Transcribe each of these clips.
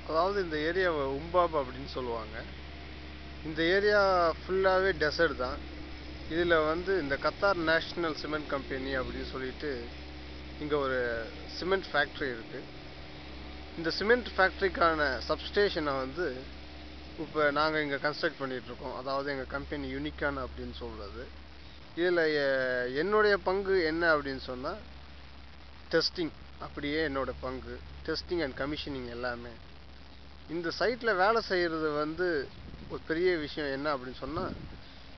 அதாவது இந்த ஏரியாவை உம்பாப் அப்படின்னு சொல்லுவாங்க. இந்த ஏரியா ஃபுல்லாகவே டெசர்ட் தான். இதில் வந்து இந்த கத்தார் நேஷ்னல் சிமெண்ட் கம்பெனி அப்படின்னு சொல்லிட்டு இங்கே ஒரு சிமெண்ட் ஃபேக்ட்ரி இருக்குது. இந்த சிமெண்ட் ஃபேக்ட்ரிக்கான சப்ஸ்டேஷனை வந்து இப்போ நாங்கள் இங்கே கன்ஸ்ட்ரக்ட் பண்ணிகிட்ருக்கோம். அதாவது எங்கள் கம்பெனி யூனிக்கான அப்படின்னு சொல்கிறது. இதில் என்னுடைய பங்கு என்ன அப்படின்னு சொன்னால் டெஸ்டிங், அப்படியே என்னோடய பங்கு டெஸ்டிங் அண்ட் கமிஷனிங் எல்லாமே. இந்த சைட்டில் வேலை செய்கிறது வந்து ஒரு பெரிய விஷயம் என்ன அப்படின்னு சொன்னால்,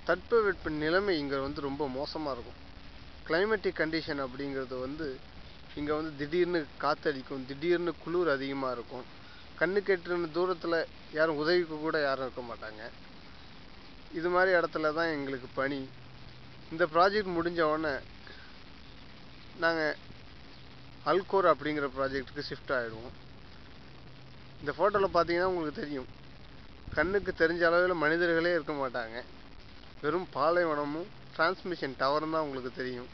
தட்பவெட்ப நிலைமை இங்கே வந்து ரொம்ப மோசமாக இருக்கும். கிளைமேட்டிக் கண்டிஷன் அப்படிங்கிறது வந்து இங்கே வந்து திடீர்னு காற்றடிக்கும், திடீர்னு குளிர் அதிகமாக இருக்கும். கண்ணுக்கு எட்டுன தூரத்தில் யாரும் உதவிக்கு கூட யாரும் இருக்க மாட்டாங்க. இது மாதிரி இடத்துல தான் எங்களுக்கு பணி. இந்த ப்ராஜெக்ட் முடிஞ்ச உடனே நாங்கள் அல்கோர் அப்படிங்கிற ப்ராஜெக்ட்டுக்கு ஷிஃப்ட் ஆகிடுவோம். இந்த ஃபோட்டோவில் பார்த்தீங்கன்னா உங்களுக்கு தெரியும், கண்ணுக்கு தெரிஞ்ச அளவில் மனிதர்களே இருக்க மாட்டாங்க. வெறும் பாலைவனமும் டிரான்ஸ்மிஷன் டவரும் தான் உங்களுக்கு தெரியும்.